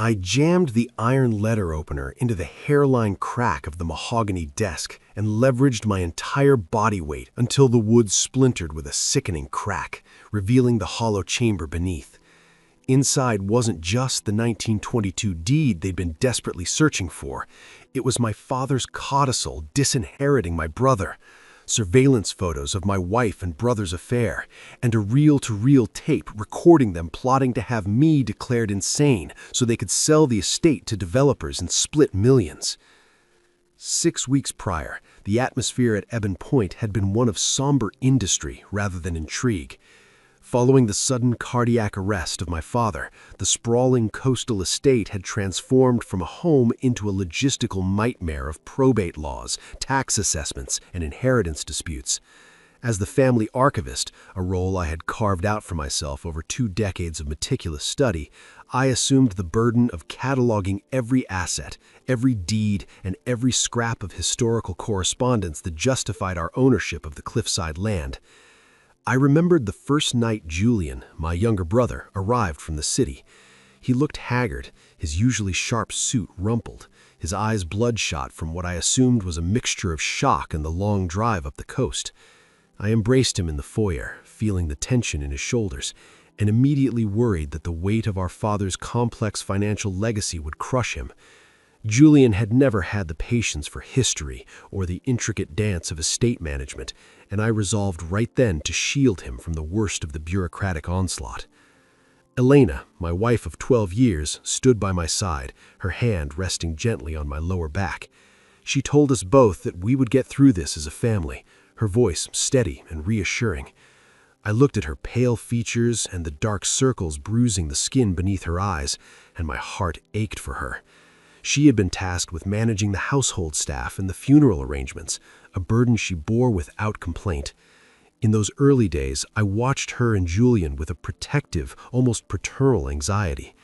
I jammed the iron letter opener into the hairline crack of the mahogany desk and leveraged my entire body weight until the wood splintered with a sickening crack, revealing the hollow chamber beneath. Inside wasn't just the 1922 deed they'd been desperately searching for. It was my father's codicil disinheriting my brother, surveillance photos of my wife and brother's affair, and a reel-to-reel tape recording them plotting to have me declared insane so they could sell the estate to developers and split millions. 6 weeks prior, the atmosphere at Ebon Point had been one of somber industry rather than intrigue. Following the sudden cardiac arrest of my father, the sprawling coastal estate had transformed from a home into a logistical nightmare of probate laws, tax assessments, and inheritance disputes. As the family archivist, a role I had carved out for myself over 2 decades of meticulous study, I assumed the burden of cataloging every asset, every deed, and every scrap of historical correspondence that justified our ownership of the cliffside land. I remembered the first night Julian, my younger brother, arrived from the city. He looked haggard, his usually sharp suit rumpled, his eyes bloodshot from what I assumed was a mixture of shock and the long drive up the coast. I embraced him in the foyer, feeling the tension in his shoulders, and immediately worried that the weight of our father's complex financial legacy would crush him. Julian had never had the patience for history or the intricate dance of estate management, and I resolved right then to shield him from the worst of the bureaucratic onslaught. Elena, my wife of 12 years, stood by my side, her hand resting gently on my lower back. She told us both that we would get through this as a family, her voice steady and reassuring. I looked at her pale features and the dark circles bruising the skin beneath her eyes, and my heart ached for her. She had been tasked with managing the household staff and the funeral arrangements, a burden she bore without complaint. In those early days, I watched her and Julian with a protective, almost paternal anxiety.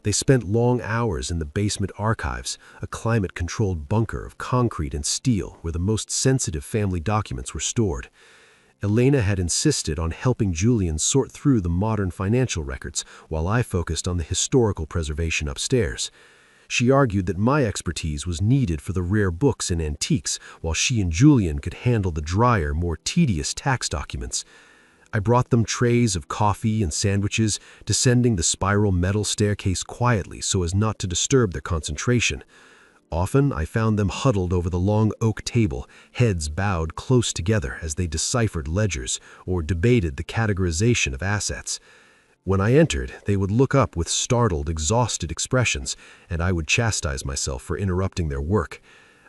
They spent long hours in the basement archives, a climate-controlled bunker of concrete and steel where the most sensitive family documents were stored. Elena had insisted on helping Julian sort through the modern financial records, while I focused on the historical preservation upstairs. She argued that my expertise was needed for the rare books and antiques, while she and Julian could handle the drier, more tedious tax documents. I brought them trays of coffee and sandwiches, descending the spiral metal staircase quietly so as not to disturb their concentration. Often I found them huddled over the long oak table, heads bowed close together as they deciphered ledgers or debated the categorization of assets. When I entered, they would look up with startled, exhausted expressions, and I would chastise myself for interrupting their work.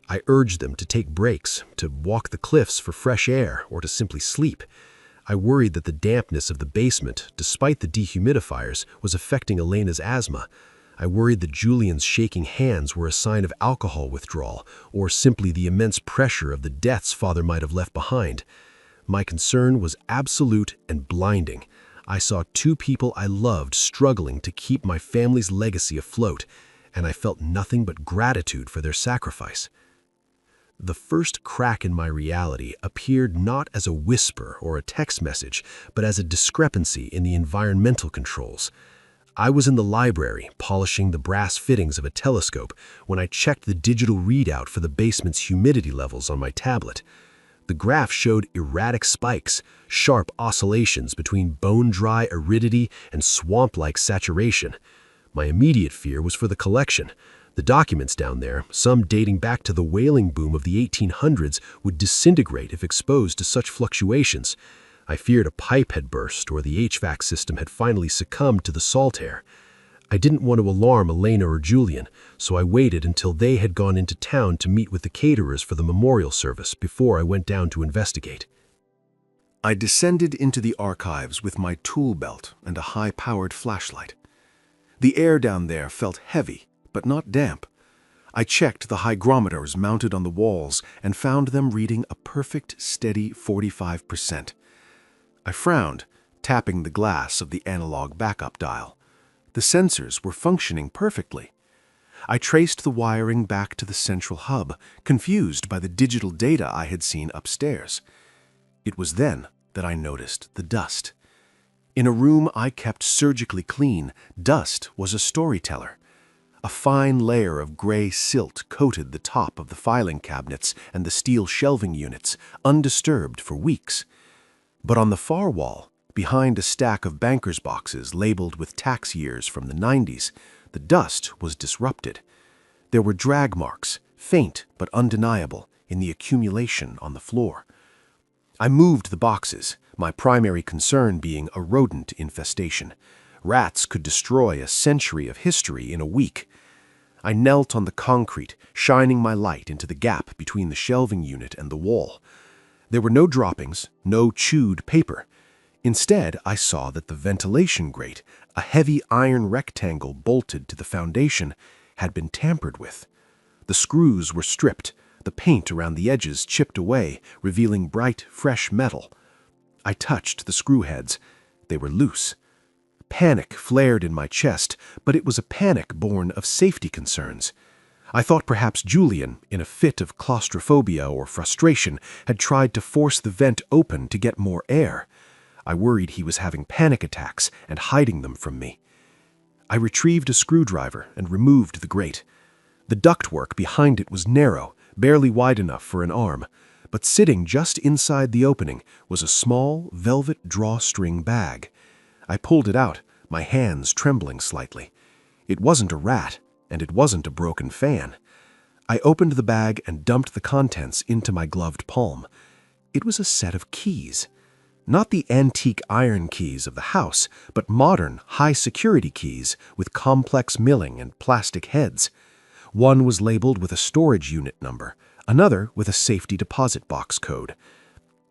I urged them to take breaks, to walk the cliffs for fresh air, or to simply sleep. I worried that the dampness of the basement, despite the dehumidifiers, was affecting Elena's asthma. I worried that Julian's shaking hands were a sign of alcohol withdrawal, or simply the immense pressure of the debts father might have left behind. My concern was absolute and blinding. I saw 2 people I loved struggling to keep my family's legacy afloat, and I felt nothing but gratitude for their sacrifice. The first crack in my reality appeared not as a whisper or a text message, but as a discrepancy in the environmental controls. I was in the library, polishing the brass fittings of a telescope, when I checked the digital readout for the basement's humidity levels on my tablet. The graph showed erratic spikes, sharp oscillations between bone-dry aridity and swamp-like saturation. My immediate fear was for the collection. The documents down there, some dating back to the whaling boom of the 1800s, would disintegrate if exposed to such fluctuations. I feared a pipe had burst or the HVAC system had finally succumbed to the salt air. I didn't want to alarm Elena or Julian, so I waited until they had gone into town to meet with the caterers for the memorial service before I went down to investigate. I descended into the archives with my tool belt and a high-powered flashlight. The air down there felt heavy, but not damp. I checked the hygrometers mounted on the walls and found them reading a perfect, steady 45%. I frowned, tapping the glass of the analog backup dial. The sensors were functioning perfectly. I traced the wiring back to the central hub, confused by the digital data I had seen upstairs. It was then that I noticed the dust. In a room I kept surgically clean, dust was a storyteller. A fine layer of gray silt coated the top of the filing cabinets and the steel shelving units, undisturbed for weeks. But on the far wall, behind a stack of banker's boxes labeled with tax years from the 90s, the dust was disrupted. There were drag marks, faint but undeniable, in the accumulation on the floor. I moved the boxes, my primary concern being a rodent infestation. Rats could destroy a century of history in a week. I knelt on the concrete, shining my light into the gap between the shelving unit and the wall. There were no droppings, no chewed paper. Instead, I saw that the ventilation grate, a heavy iron rectangle bolted to the foundation, had been tampered with. The screws were stripped, the paint around the edges chipped away, revealing bright, fresh metal. I touched the screw heads. They were loose. Panic flared in my chest, but it was a panic born of safety concerns. I thought perhaps Julian, in a fit of claustrophobia or frustration, had tried to force the vent open to get more air. I worried he was having panic attacks and hiding them from me. I retrieved a screwdriver and removed the grate. The ductwork behind it was narrow, barely wide enough for an arm, but sitting just inside the opening was a small, velvet drawstring bag. I pulled it out, my hands trembling slightly. It wasn't a rat, and it wasn't a broken fan. I opened the bag and dumped the contents into my gloved palm. It was a set of keys. Not the antique iron keys of the house, but modern, high-security keys with complex milling and plastic heads. One was labeled with a storage unit number, another with a safety deposit box code.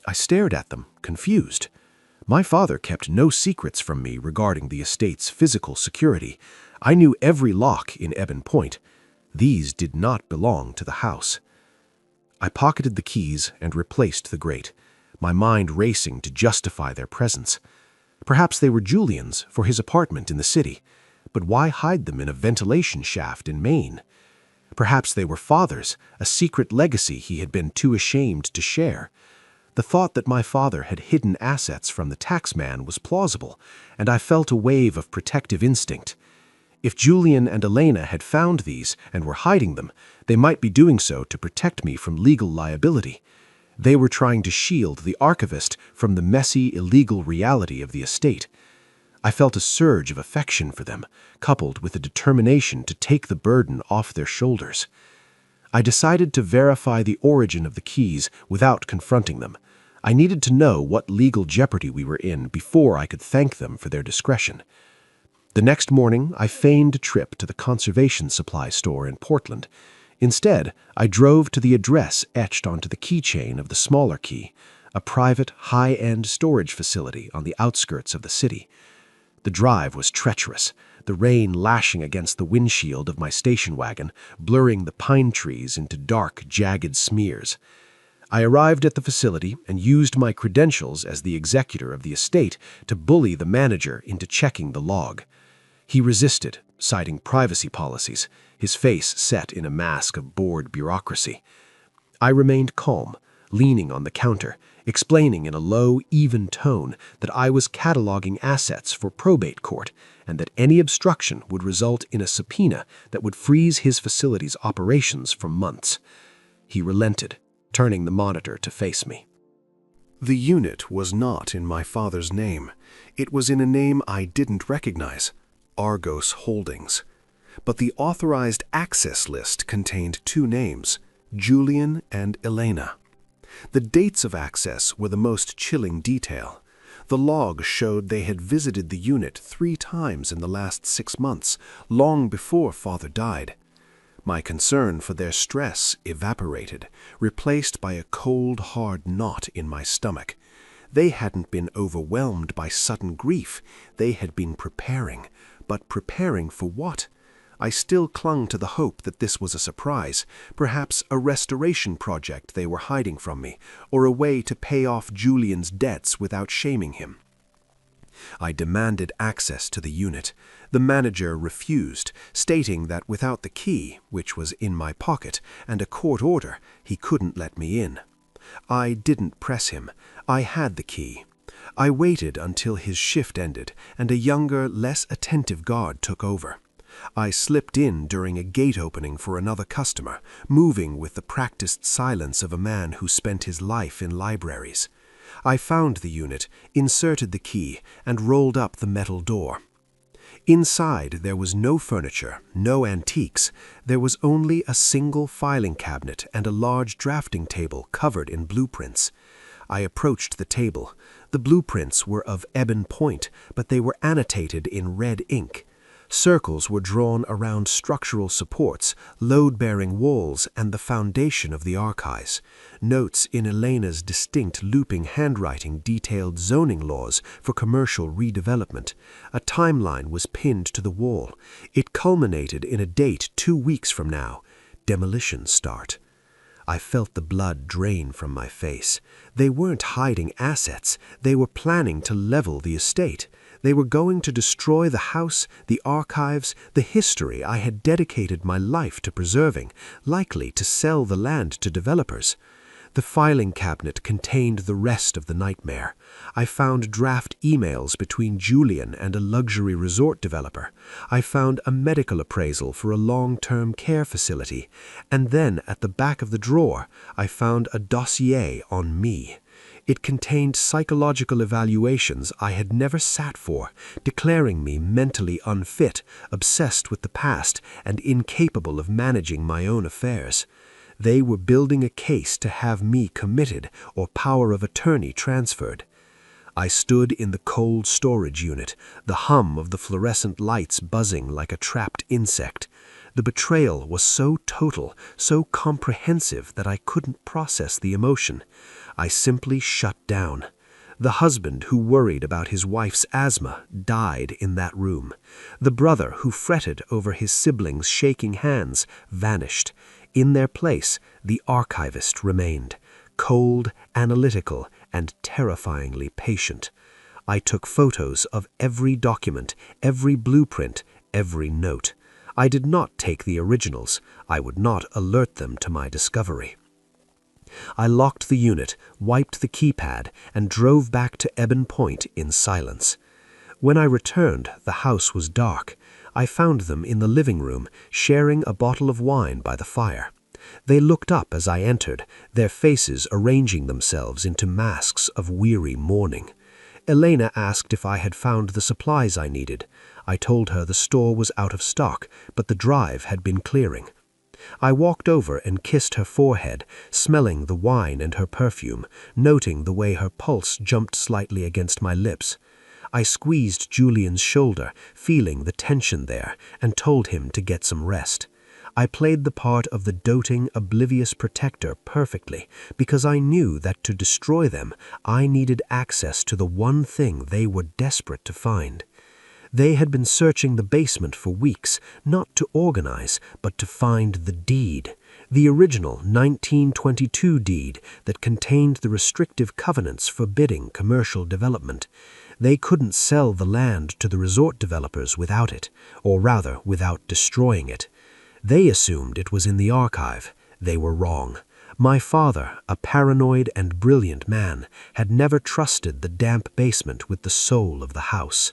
I stared at them, confused. My father kept no secrets from me regarding the estate's physical security. I knew every lock in Ebon Point. These did not belong to the house. I pocketed the keys and replaced the grate, my mind racing to justify their presence. Perhaps they were Julian's for his apartment in the city, but why hide them in a ventilation shaft in Maine? Perhaps they were father's, a secret legacy he had been too ashamed to share. The thought that my father had hidden assets from the taxman was plausible, and I felt a wave of protective instinct. If Julian and Elena had found these and were hiding them, they might be doing so to protect me from legal liability. They were trying to shield the archivist from the messy, illegal reality of the estate. I felt a surge of affection for them, coupled with a determination to take the burden off their shoulders. I decided to verify the origin of the keys without confronting them. I needed to know what legal jeopardy we were in before I could thank them for their discretion. The next morning, I feigned a trip to the conservation supply store in Portland. Instead, I drove to the address etched onto the keychain of the smaller key, a private, high-end storage facility on the outskirts of the city. The drive was treacherous, the rain lashing against the windshield of my station wagon, blurring the pine trees into dark, jagged smears. I arrived at the facility and used my credentials as the executor of the estate to bully the manager into checking the log. He resisted, citing privacy policies, his face set in a mask of bored bureaucracy. I remained calm, leaning on the counter, explaining in a low, even tone that I was cataloging assets for probate court and that any obstruction would result in a subpoena that would freeze his facility's operations for months. He relented, turning the monitor to face me. The unit was not in my father's name. It was in a name I didn't recognize, Argos Holdings. But the authorized access list contained two names, Julian and Elena. The dates of access were the most chilling detail. The log showed they had visited the unit 3 times in the last 6 months, long before father died. My concern for their stress evaporated, replaced by a cold, hard knot in my stomach. They hadn't been overwhelmed by sudden grief. They had been preparing. But preparing for what? I still clung to the hope that this was a surprise, perhaps a restoration project they were hiding from me, or a way to pay off Julian's debts without shaming him. I demanded access to the unit. The manager refused, stating that without the key, which was in my pocket, and a court order, he couldn't let me in. I didn't press him. I had the key. I waited until his shift ended, and a younger, less attentive guard took over. I slipped in during a gate opening for another customer, moving with the practiced silence of a man who spent his life in libraries. I found the unit, inserted the key, and rolled up the metal door. Inside, there was no furniture, no antiques. There was only a single filing cabinet and a large drafting table covered in blueprints. I approached the table. The blueprints were of ebon point, but they were annotated in red ink. Circles were drawn around structural supports, load-bearing walls, and the foundation of the archives. Notes in Elena's distinct looping handwriting detailed zoning laws for commercial redevelopment. A timeline was pinned to the wall. It culminated in a date 2 weeks from now. Demolition start. I felt the blood drain from my face. They weren't hiding assets. They were planning to level the estate. They were going to destroy the house, the archives, the history I had dedicated my life to preserving, likely to sell the land to developers. The filing cabinet contained the rest of the nightmare. I found draft emails between Julian and a luxury resort developer. I found a medical appraisal for a long-term care facility. And then at the back of the drawer, I found a dossier on me. It contained psychological evaluations I had never sat for, declaring me mentally unfit, obsessed with the past, and incapable of managing my own affairs. They were building a case to have me committed or power of attorney transferred. I stood in the cold storage unit, the hum of the fluorescent lights buzzing like a trapped insect. The betrayal was so total, so comprehensive that I couldn't process the emotion. I simply shut down. The husband who worried about his wife's asthma died in that room. The brother who fretted over his siblings' shaking hands vanished. In their place, the archivist remained, cold, analytical, and terrifyingly patient. I took photos of every document, every blueprint, every note. I did not take the originals. I would not alert them to my discovery. I locked the unit, wiped the keypad, and drove back to Ebon Point in silence. When I returned, the house was dark. I found them in the living room, sharing a bottle of wine by the fire. They looked up as I entered, their faces arranging themselves into masks of weary mourning. Elena asked if I had found the supplies I needed. I told her the store was out of stock, but the drive had been clearing. I walked over and kissed her forehead, smelling the wine and her perfume, noting the way her pulse jumped slightly against my lips. I squeezed Julian's shoulder, feeling the tension there, and told him to get some rest. I played the part of the doting, oblivious protector perfectly, because I knew that to destroy them, I needed access to the one thing they were desperate to find. They had been searching the basement for weeks, not to organize, but to find the deed, the original 1922 deed that contained the restrictive covenants forbidding commercial development. They couldn't sell the land to the resort developers without it, or rather, without destroying it. They assumed it was in the archive. They were wrong. My father, a paranoid and brilliant man, had never trusted the damp basement with the soul of the house.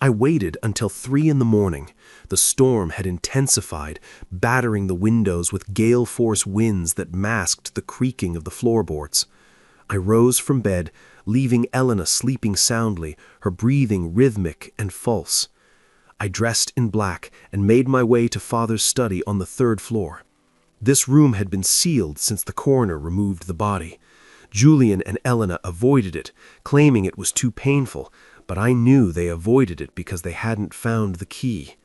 I waited until 3 in the morning. The storm had intensified, battering the windows with gale-force winds that masked the creaking of the floorboards. I rose from bed, leaving Elena sleeping soundly, her breathing rhythmic and false. I dressed in black and made my way to Father's study on the 3rd floor. This room had been sealed since the coroner removed the body. Julian and Elena avoided it, claiming it was too painful, but I knew they avoided it because they hadn't found the key.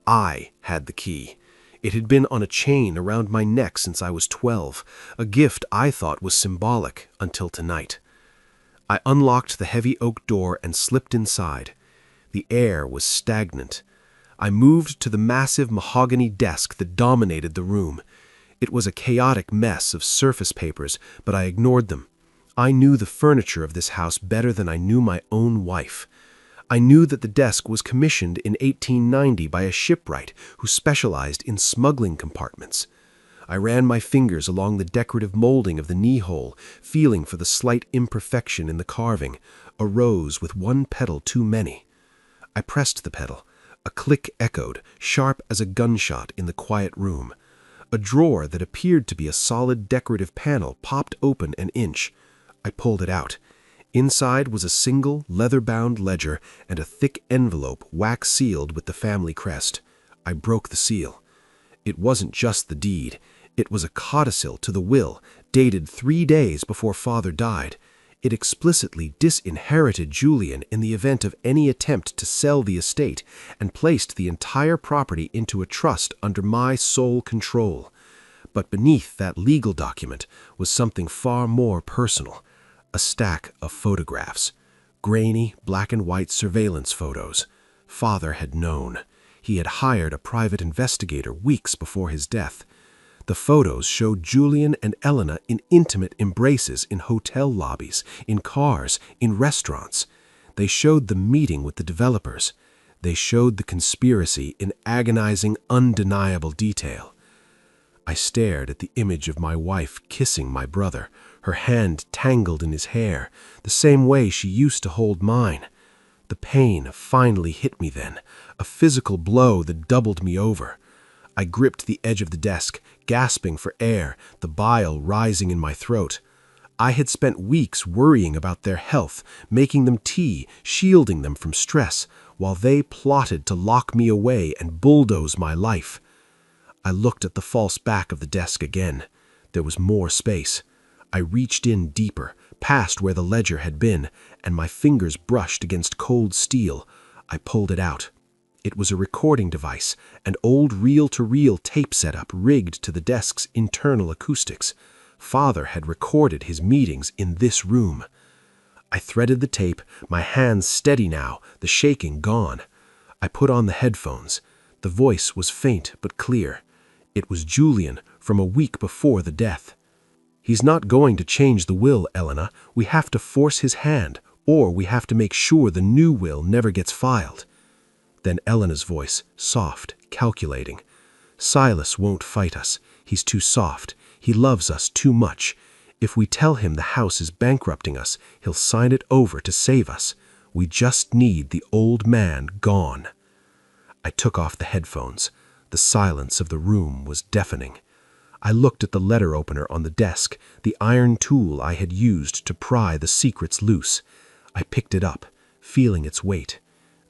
I had the key. It had been on a chain around my neck since I was 12, a gift I thought was symbolic until tonight. I unlocked the heavy oak door and slipped inside. The air was stagnant. I moved to the massive mahogany desk that dominated the room. It was a chaotic mess of surface papers, but I ignored them. I knew the furniture of this house better than I knew my own wife. I knew that the desk was commissioned in 1890 by a shipwright who specialized in smuggling compartments. I ran my fingers along the decorative molding of the knee-hole, feeling for the slight imperfection in the carving, a rose with one petal too many. I pressed the petal. A click echoed, sharp as a gunshot in the quiet room. A drawer that appeared to be a solid decorative panel popped open an inch. I pulled it out. Inside was a single, leather-bound ledger and a thick envelope wax-sealed with the family crest. I broke the seal. It wasn't just the deed. It was a codicil to the will, dated 3 days before Father died. It explicitly disinherited Julian in the event of any attempt to sell the estate and placed the entire property into a trust under my sole control. But beneath that legal document was something far more personal. A stack of photographs. Grainy, black-and-white surveillance photos. Father had known. He had hired a private investigator weeks before his death. The photos showed Julian and Elena in intimate embraces in hotel lobbies, in cars, in restaurants. They showed the meeting with the developers. They showed the conspiracy in agonizing, undeniable detail. I stared at the image of my wife kissing my brother, her hand tangled in his hair, the same way she used to hold mine. The pain finally hit me then, a physical blow that doubled me over. I gripped the edge of the desk, gasping for air, the bile rising in my throat. I had spent weeks worrying about their health, making them tea, shielding them from stress, while they plotted to lock me away and bulldoze my life. I looked at the false back of the desk again. There was more space. I reached in deeper, past where the ledger had been, and my fingers brushed against cold steel. I pulled it out. It was a recording device, an old reel-to-reel tape setup rigged to the desk's internal acoustics. Father had recorded his meetings in this room. I threaded the tape, my hands steady now, the shaking gone. I put on the headphones. The voice was faint but clear. It was Julian from a week before the death. "He's not going to change the will, Elena. We have to force his hand, or we have to make sure the new will never gets filed." Then Elena's voice, soft, calculating. "Silas won't fight us. He's too soft. He loves us too much. If we tell him the house is bankrupting us, he'll sign it over to save us. We just need the old man gone." I took off the headphones. The silence of the room was deafening. I looked at the letter opener on the desk, the iron tool I had used to pry the secrets loose. I picked it up, feeling its weight.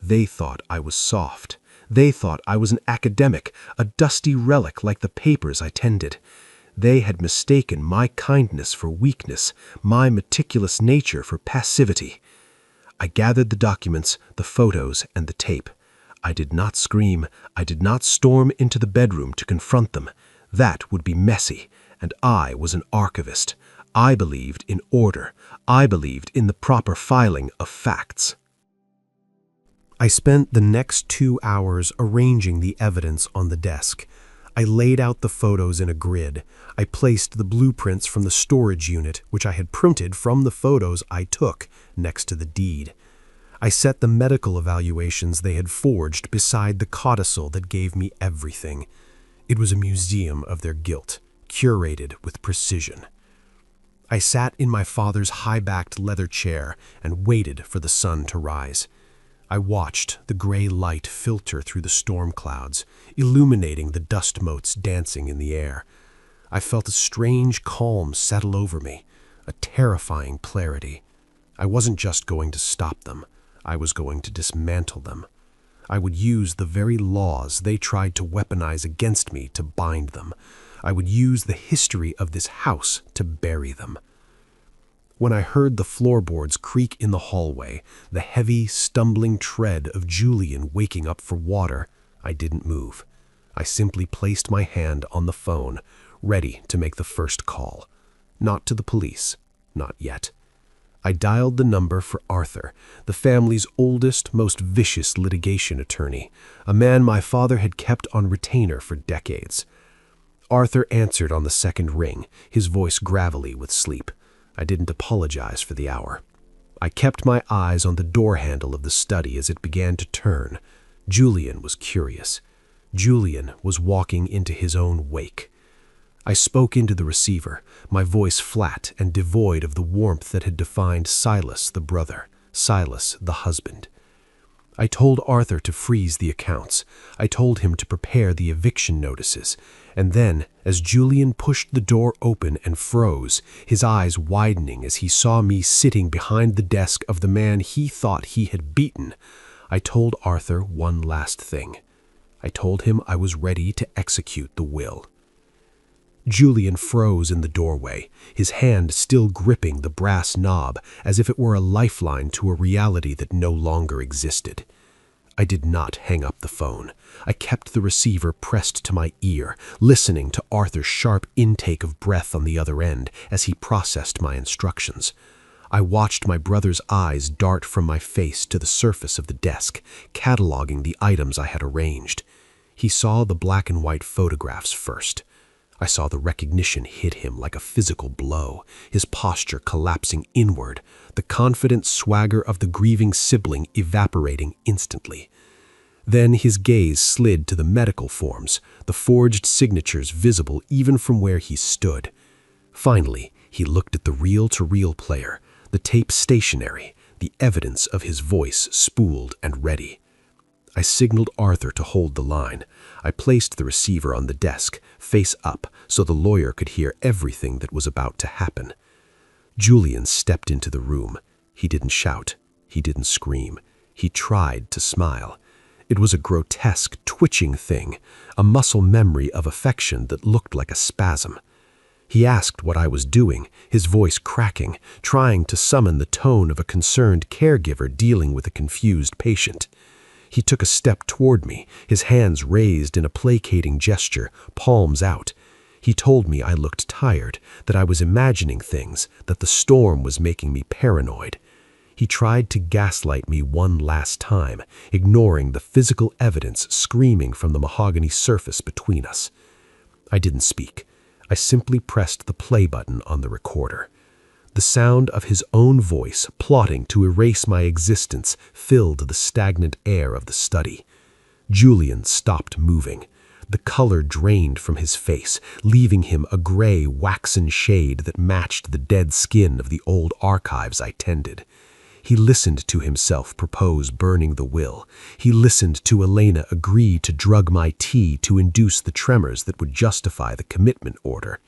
They thought I was soft. They thought I was an academic, a dusty relic like the papers I tended. They had mistaken my kindness for weakness, my meticulous nature for passivity. I gathered the documents, the photos, and the tape. I did not scream. I did not storm into the bedroom to confront them. That would be messy, and I was an archivist. I believed in order. I believed in the proper filing of facts. I spent the next 2 hours arranging the evidence on the desk. I laid out the photos in a grid. I placed the blueprints from the storage unit, which I had printed from the photos I took, next to the deed. I set the medical evaluations they had forged beside the codicil that gave me everything. It was a museum of their guilt, curated with precision. I sat in my father's high-backed leather chair and waited for the sun to rise. I watched the gray light filter through the storm clouds, illuminating the dust motes dancing in the air. I felt a strange calm settle over me, a terrifying clarity. I wasn't just going to stop them. I was going to dismantle them. I would use the very laws they tried to weaponize against me to bind them. I would use the history of this house to bury them. When I heard the floorboards creak in the hallway, the heavy, stumbling tread of Julian waking up for water, I didn't move. I simply placed my hand on the phone, ready to make the first call. Not to the police, not yet. I dialed the number for Arthur, the family's oldest, most vicious litigation attorney, a man my father had kept on retainer for decades. Arthur answered on the second ring, his voice gravelly with sleep. I didn't apologize for the hour. I kept my eyes on the door handle of the study as it began to turn. Julian was curious. Julian was walking into his own wake. I spoke into the receiver, my voice flat and devoid of the warmth that had defined Silas the brother, Silas the husband. I told Arthur to freeze the accounts. I told him to prepare the eviction notices. And then, as Julian pushed the door open and froze, his eyes widening as he saw me sitting behind the desk of the man he thought he had beaten, I told Arthur one last thing. I told him I was ready to execute the will. Julian froze in the doorway, his hand still gripping the brass knob as if it were a lifeline to a reality that no longer existed. I did not hang up the phone. I kept the receiver pressed to my ear, listening to Arthur's sharp intake of breath on the other end as he processed my instructions. I watched my brother's eyes dart from my face to the surface of the desk, cataloging the items I had arranged. He saw the black and white photographs first. I saw the recognition hit him like a physical blow, his posture collapsing inward, the confident swagger of the grieving sibling evaporating instantly. Then his gaze slid to the medical forms, the forged signatures visible even from where he stood. Finally, he looked at the reel-to-reel player, the tape stationary, the evidence of his voice spooled and ready. I signaled Arthur to hold the line. I placed the receiver on the desk, face up, so the lawyer could hear everything that was about to happen. Julian stepped into the room. He didn't shout. He didn't scream. He tried to smile. It was a grotesque, twitching thing, a muscle memory of affection that looked like a spasm. He asked what I was doing, his voice cracking, trying to summon the tone of a concerned caregiver dealing with a confused patient. He took a step toward me, his hands raised in a placating gesture, palms out. He told me I looked tired, that I was imagining things, that the storm was making me paranoid. He tried to gaslight me one last time, ignoring the physical evidence screaming from the mahogany surface between us. I didn't speak. I simply pressed the play button on the recorder. The sound of his own voice, plotting to erase my existence, filled the stagnant air of the study. Julian stopped moving. The color drained from his face, leaving him a gray, waxen shade that matched the dead skin of the old archives I tended. He listened to himself propose burning the will. He listened to Elena agree to drug my tea to induce the tremors that would justify the commitment order.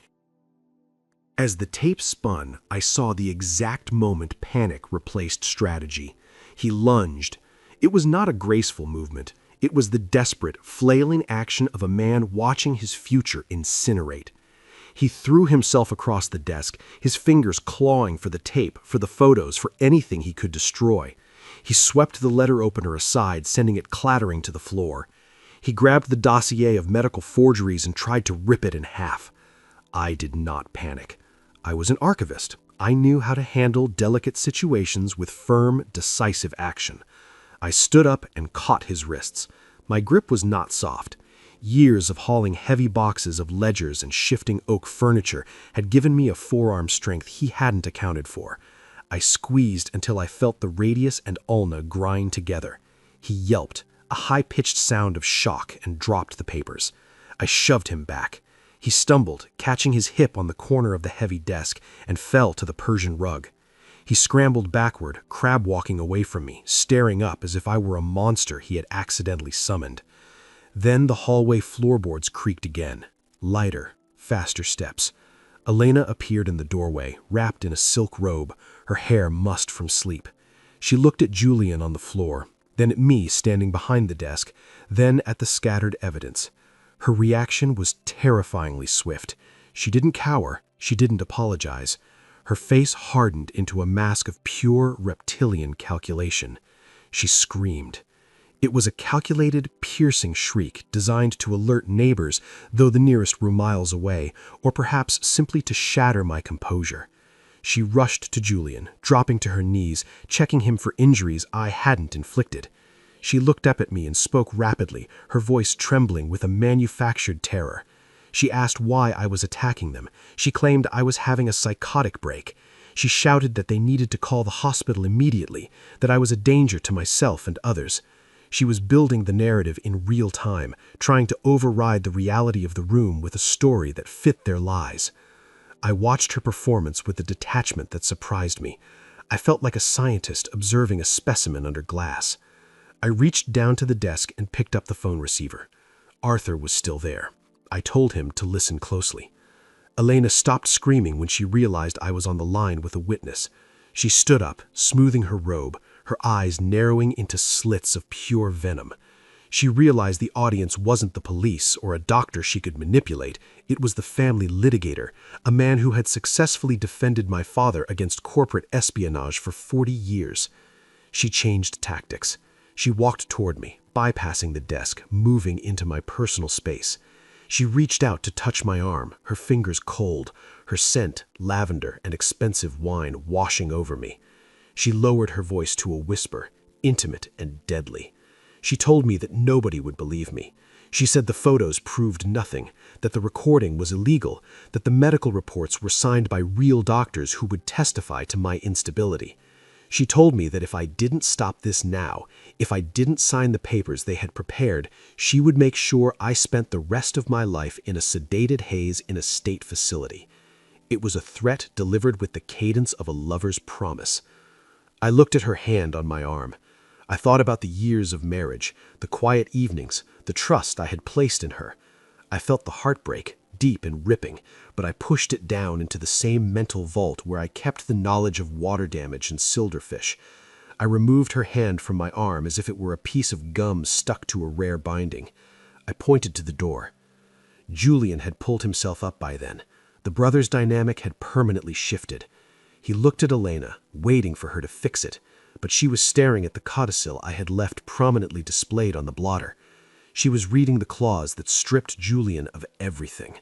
As the tape spun, I saw the exact moment panic replaced strategy. He lunged. It was not a graceful movement. It was the desperate, flailing action of a man watching his future incinerate. He threw himself across the desk, his fingers clawing for the tape, for the photos, for anything he could destroy. He swept the letter opener aside, sending it clattering to the floor. He grabbed the dossier of medical forgeries and tried to rip it in half. I did not panic. I was an archivist. I knew how to handle delicate situations with firm, decisive action. I stood up and caught his wrists. My grip was not soft. Years of hauling heavy boxes of ledgers and shifting oak furniture had given me a forearm strength he hadn't accounted for. I squeezed until I felt the radius and ulna grind together. He yelped, a high-pitched sound of shock, and dropped the papers. I shoved him back. He stumbled, catching his hip on the corner of the heavy desk, and fell to the Persian rug. He scrambled backward, crab-walking away from me, staring up as if I were a monster he had accidentally summoned. Then the hallway floorboards creaked again. Lighter, faster steps. Elena appeared in the doorway, wrapped in a silk robe, her hair mussed from sleep. She looked at Julian on the floor, then at me standing behind the desk, then at the scattered evidence. Her reaction was terrifyingly swift. She didn't cower. She didn't apologize. Her face hardened into a mask of pure reptilian calculation. She screamed. It was a calculated, piercing shriek designed to alert neighbors, though the nearest were miles away, or perhaps simply to shatter my composure. She rushed to Julian, dropping to her knees, checking him for injuries I hadn't inflicted. She looked up at me and spoke rapidly, her voice trembling with a manufactured terror. She asked why I was attacking them. She claimed I was having a psychotic break. She shouted that they needed to call the hospital immediately, that I was a danger to myself and others. She was building the narrative in real time, trying to override the reality of the room with a story that fit their lies. I watched her performance with a detachment that surprised me. I felt like a scientist observing a specimen under glass. I reached down to the desk and picked up the phone receiver. Arthur was still there. I told him to listen closely. Elena stopped screaming when she realized I was on the line with a witness. She stood up, smoothing her robe, her eyes narrowing into slits of pure venom. She realized the audience wasn't the police or a doctor she could manipulate. It was the family litigator, a man who had successfully defended my father against corporate espionage for 40 years. She changed tactics. She walked toward me, bypassing the desk, moving into my personal space. She reached out to touch my arm, her fingers cold, her scent, lavender and expensive wine, washing over me. She lowered her voice to a whisper, intimate and deadly. She told me that nobody would believe me. She said the photos proved nothing, that the recording was illegal, that the medical reports were signed by real doctors who would testify to my instability. She told me that if I didn't stop this now, if I didn't sign the papers they had prepared, she would make sure I spent the rest of my life in a sedated haze in a state facility. It was a threat delivered with the cadence of a lover's promise. I looked at her hand on my arm. I thought about the years of marriage, the quiet evenings, the trust I had placed in her. I felt the heartbreak, deep and ripping, but I pushed it down into the same mental vault where I kept the knowledge of water damage and silverfish. I removed her hand from my arm as if it were a piece of gum stuck to a rare binding. I pointed to the door. Julian had pulled himself up by then. The brothers' dynamic had permanently shifted. He looked at Elena, waiting for her to fix it, but she was staring at the codicil I had left prominently displayed on the blotter. She was reading the clause that stripped Julian of everything.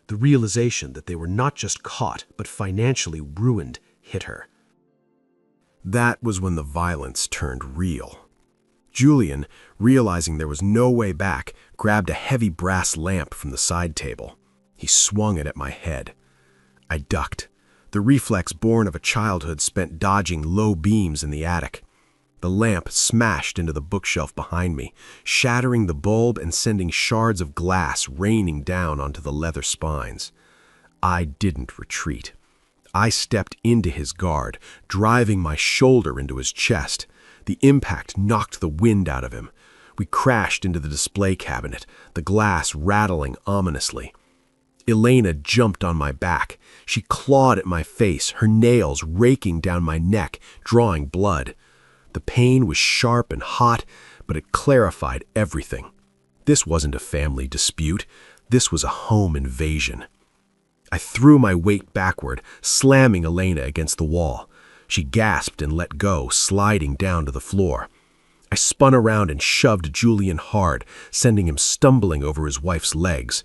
The realization that they were not just caught, but financially ruined, hit her. That was when the violence turned real. Julian, realizing there was no way back, grabbed a heavy brass lamp from the side table. He swung it at my head. I ducked, the reflex born of a childhood spent dodging low beams in the attic. The lamp smashed into the bookshelf behind me, shattering the bulb and sending shards of glass raining down onto the leather spines. I didn't retreat. I stepped into his guard, driving my shoulder into his chest. The impact knocked the wind out of him. We crashed into the display cabinet, the glass rattling ominously. Elena jumped on my back. She clawed at my face, her nails raking down my neck, drawing blood. The pain was sharp and hot, but it clarified everything. This wasn't a family dispute. This was a home invasion. I threw my weight backward, slamming Elena against the wall. She gasped and let go, sliding down to the floor. I spun around and shoved Julian hard, sending him stumbling over his wife's legs.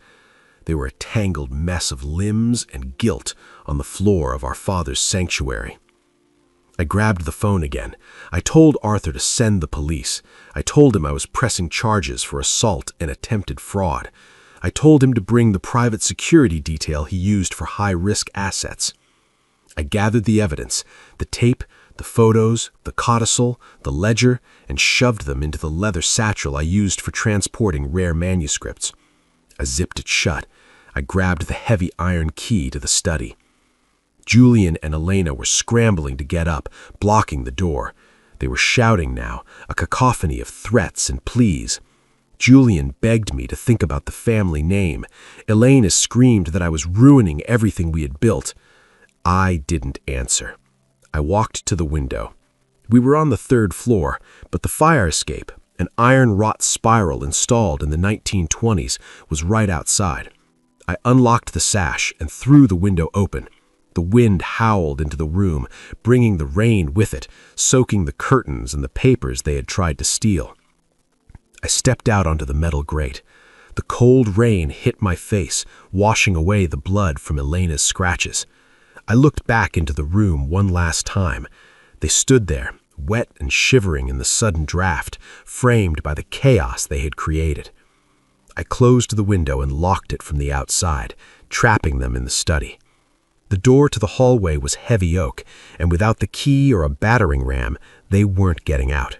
They were a tangled mess of limbs and guilt on the floor of our father's sanctuary. I grabbed the phone again. I told Arthur to send the police. I told him I was pressing charges for assault and attempted fraud. I told him to bring the private security detail he used for high-risk assets. I gathered the evidence, the tape, the photos, the codicil, the ledger, and shoved them into the leather satchel I used for transporting rare manuscripts. I zipped it shut. I grabbed the heavy iron key to the study. Julian and Elena were scrambling to get up, blocking the door. They were shouting now, a cacophony of threats and pleas. Julian begged me to think about the family name. Elena screamed that I was ruining everything we had built. I didn't answer. I walked to the window. We were on the 3rd floor, but the fire escape, an iron-wrought spiral installed in the 1920s, was right outside. I unlocked the sash and threw the window open. The wind howled into the room, bringing the rain with it, soaking the curtains and the papers they had tried to steal. I stepped out onto the metal grate. The cold rain hit my face, washing away the blood from Elena's scratches. I looked back into the room one last time. They stood there, wet and shivering in the sudden draft, framed by the chaos they had created. I closed the window and locked it from the outside, trapping them in the study. The door to the hallway was heavy oak, and without the key or a battering ram, they weren't getting out.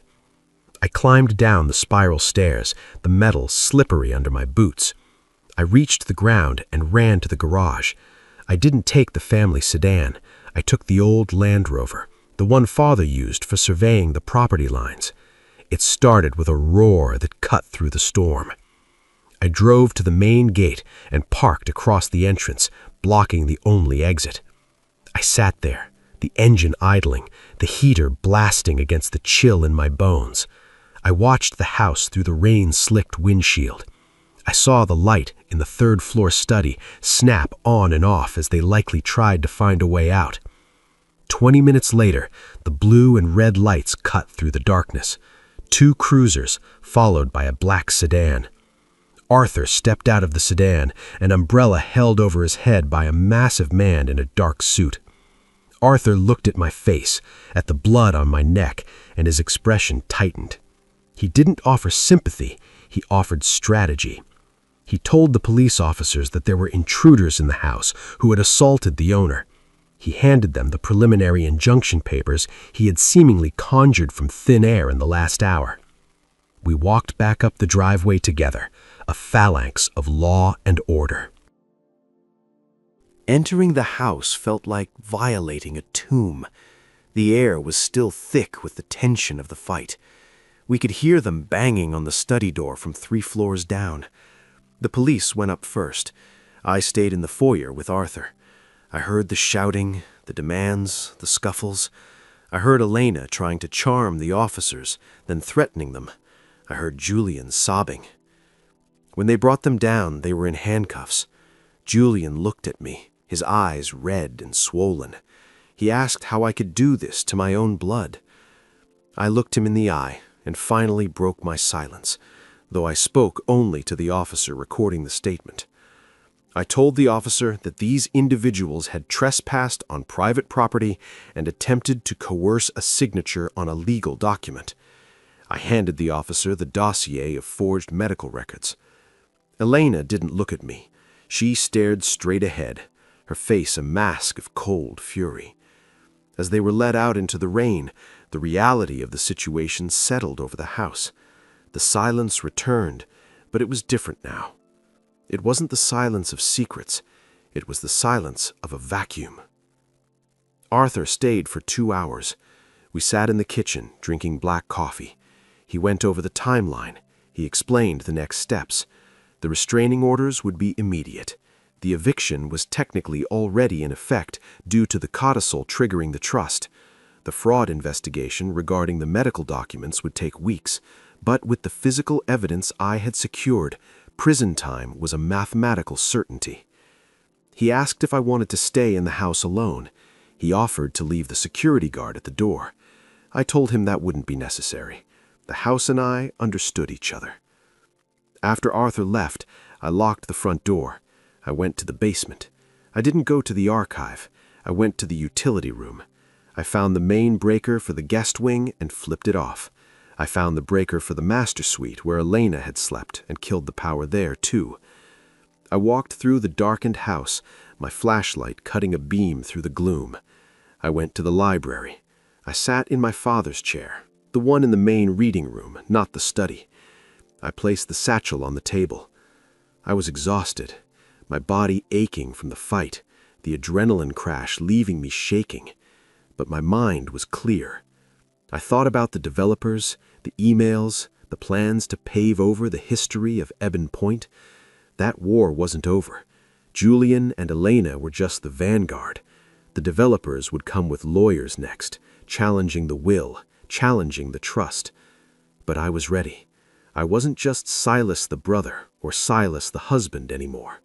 I climbed down the spiral stairs, the metal slippery under my boots. I reached the ground and ran to the garage. I didn't take the family sedan. I took the old Land Rover, the one Father used for surveying the property lines. It started with a roar that cut through the storm. I drove to the main gate and parked across the entrance, blocking the only exit. I sat there, the engine idling, the heater blasting against the chill in my bones. I watched the house through the rain-slicked windshield. I saw the light in the third-floor study snap on and off as they likely tried to find a way out. 20 minutes later, the blue and red lights cut through the darkness. 2 cruisers, followed by a black sedan. Arthur stepped out of the sedan, an umbrella held over his head by a massive man in a dark suit. Arthur looked at my face, at the blood on my neck, and his expression tightened. He didn't offer sympathy, he offered strategy. He told the police officers that there were intruders in the house who had assaulted the owner. He handed them the preliminary injunction papers he had seemingly conjured from thin air in the last hour. We walked back up the driveway together, a phalanx of law and order. Entering the house felt like violating a tomb. The air was still thick with the tension of the fight. We could hear them banging on the study door from 3 floors down. The police went up first. I stayed in the foyer with Arthur. I heard the shouting, the demands, the scuffles. I heard Elena trying to charm the officers, then threatening them. I heard Julian sobbing. When they brought them down, they were in handcuffs. Julian looked at me, his eyes red and swollen. He asked how I could do this to my own blood. I looked him in the eye and finally broke my silence, though I spoke only to the officer recording the statement. I told the officer that these individuals had trespassed on private property and attempted to coerce a signature on a legal document. I handed the officer the dossier of forged medical records. Elena didn't look at me. She stared straight ahead, her face a mask of cold fury. As they were led out into the rain, the reality of the situation settled over the house. The silence returned, but it was different now. It wasn't the silence of secrets. It was the silence of a vacuum. Arthur stayed for 2 hours. We sat in the kitchen, drinking black coffee. He went over the timeline. He explained the next steps. The restraining orders would be immediate. The eviction was technically already in effect due to the codicil triggering the trust. The fraud investigation regarding the medical documents would take weeks, but with the physical evidence I had secured, prison time was a mathematical certainty. He asked if I wanted to stay in the house alone. He offered to leave the security guard at the door. I told him that wouldn't be necessary. The house and I understood each other. After Arthur left, I locked the front door. I went to the basement. I didn't go to the archive. I went to the utility room. I found the main breaker for the guest wing and flipped it off. I found the breaker for the master suite where Elena had slept and killed the power there, too. I walked through the darkened house, my flashlight cutting a beam through the gloom. I went to the library. I sat in my father's chair, the one in the main reading room, not the study. I placed the satchel on the table. I was exhausted, my body aching from the fight, the adrenaline crash leaving me shaking. But my mind was clear. I thought about the developers, the emails, the plans to pave over the history of Ebon Point. That war wasn't over. Julian and Elena were just the vanguard. The developers would come with lawyers next, challenging the will, challenging the trust. But I was ready. I wasn't just Silas the brother or Silas the husband anymore.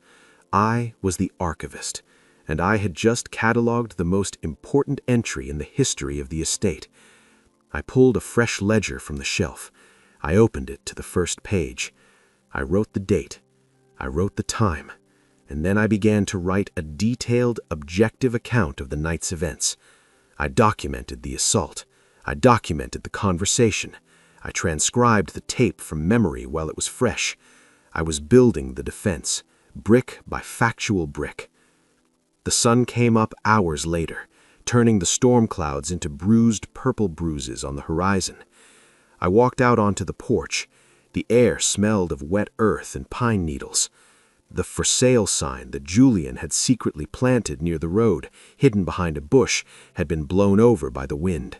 I was the archivist, and I had just cataloged the most important entry in the history of the estate. I pulled a fresh ledger from the shelf. I opened it to the first page. I wrote the date. I wrote the time. And then I began to write a detailed, objective account of the night's events. I documented the assault. I documented the conversation. I transcribed the tape from memory while it was fresh. I was building the defense, brick by factual brick. The sun came up hours later, turning the storm clouds into bruised purple bruises on the horizon. I walked out onto the porch. The air smelled of wet earth and pine needles. The for sale sign that Julian had secretly planted near the road, hidden behind a bush, had been blown over by the wind.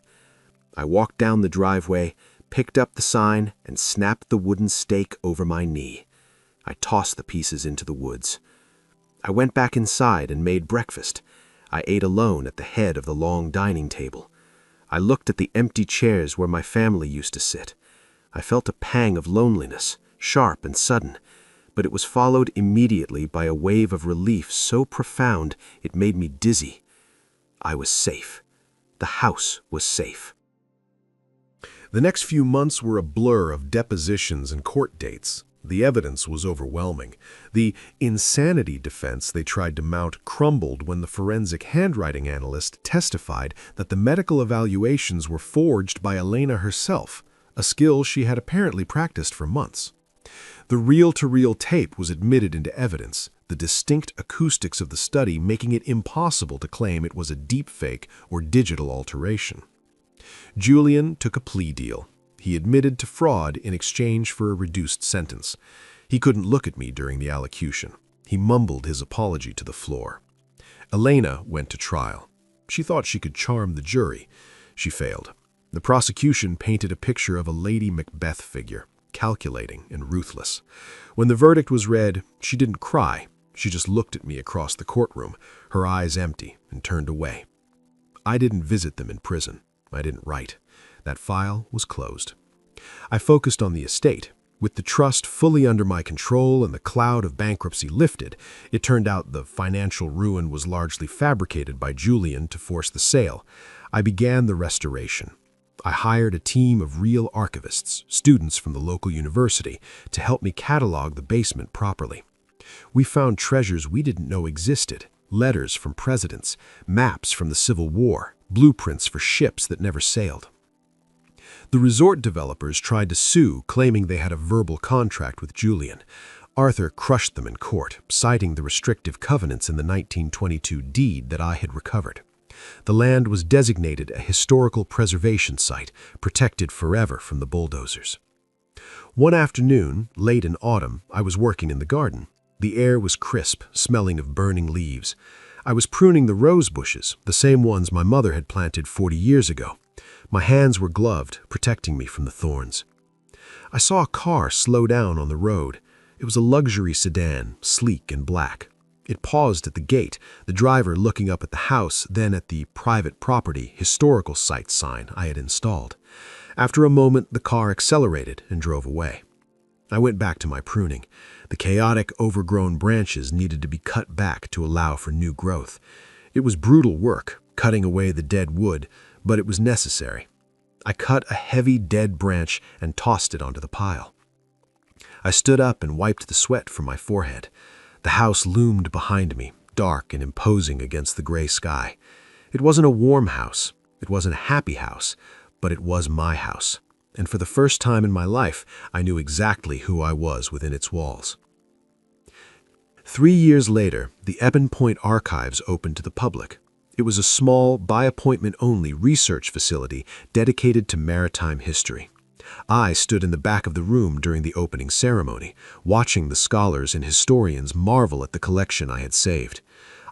I walked down the driveway, picked up the sign and snapped the wooden stake over my knee. I tossed the pieces into the woods. I went back inside and made breakfast. I ate alone at the head of the long dining table. I looked at the empty chairs where my family used to sit. I felt a pang of loneliness, sharp and sudden, but it was followed immediately by a wave of relief so profound it made me dizzy. I was safe. The house was safe. The next few months were a blur of depositions and court dates. The evidence was overwhelming. The insanity defense they tried to mount crumbled when the forensic handwriting analyst testified that the medical evaluations were forged by Elena herself, a skill she had apparently practiced for months. The reel-to-reel tape was admitted into evidence, the distinct acoustics of the study making it impossible to claim it was a deepfake or digital alteration. Julian took a plea deal. He admitted to fraud in exchange for a reduced sentence. He couldn't look at me during the allocution. He mumbled his apology to the floor. Elena went to trial. She thought she could charm the jury. She failed. The prosecution painted a picture of a Lady Macbeth figure, calculating and ruthless. When the verdict was read, she didn't cry. She just looked at me across the courtroom, her eyes empty, and turned away. I didn't visit them in prison. I didn't write. That file was closed. I focused on the estate. With the trust fully under my control and the cloud of bankruptcy lifted, it turned out the financial ruin was largely fabricated by Julian to force the sale. I began the restoration. I hired a team of real archivists, students from the local university, to help me catalog the basement properly. We found treasures we didn't know existed, letters from presidents, maps from the Civil War, blueprints for ships that never sailed. The resort developers tried to sue, claiming they had a verbal contract with Julian. Arthur crushed them in court, citing the restrictive covenants in the 1922 deed that I had recovered. The land was designated a historical preservation site, protected forever from the bulldozers. One afternoon, late in autumn, I was working in the garden. The air was crisp, smelling of burning leaves. I was pruning the rose bushes, the same ones my mother had planted 40 years ago. My hands were gloved, protecting me from the thorns. I saw a car slow down on the road. It was a luxury sedan, sleek and black. It paused at the gate, the driver looking up at the house, then at the private property historical site sign I had installed. After a moment, the car accelerated and drove away. I went back to my pruning. The chaotic, overgrown branches needed to be cut back to allow for new growth. It was brutal work, cutting away the dead wood, but it was necessary. I cut a heavy dead branch and tossed it onto the pile. I stood up and wiped the sweat from my forehead. The house loomed behind me, dark and imposing against the gray sky. It wasn't a warm house. It wasn't a happy house, but it was my house. And for the first time in my life, I knew exactly who I was within its walls. 3 years later, the Ebon Point Archives opened to the public. It was a small, by-appointment-only research facility dedicated to maritime history. I stood in the back of the room during the opening ceremony, watching the scholars and historians marvel at the collection I had saved.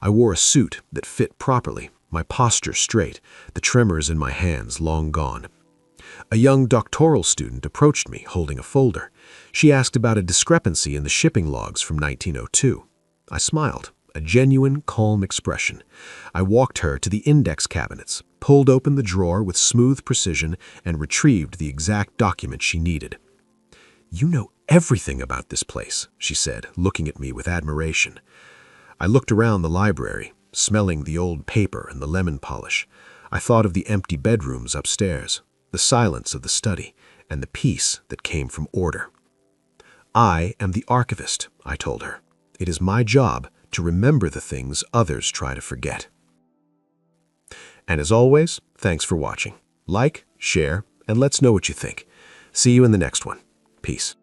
I wore a suit that fit properly, my posture straight, the tremors in my hands long gone. A young doctoral student approached me, holding a folder. She asked about a discrepancy in the shipping logs from 1902. I smiled, a genuine, calm expression. I walked her to the index cabinets, pulled open the drawer with smooth precision, and retrieved the exact document she needed. "You know everything about this place," she said, looking at me with admiration. I looked around the library, smelling the old paper and the lemon polish. I thought of the empty bedrooms upstairs, the silence of the study, and the peace that came from order. "I am the archivist," I told her. "It is my job to remember the things others try to forget." And as always, thanks for watching. Like, share, and let's know what you think. See you in the next one. Peace.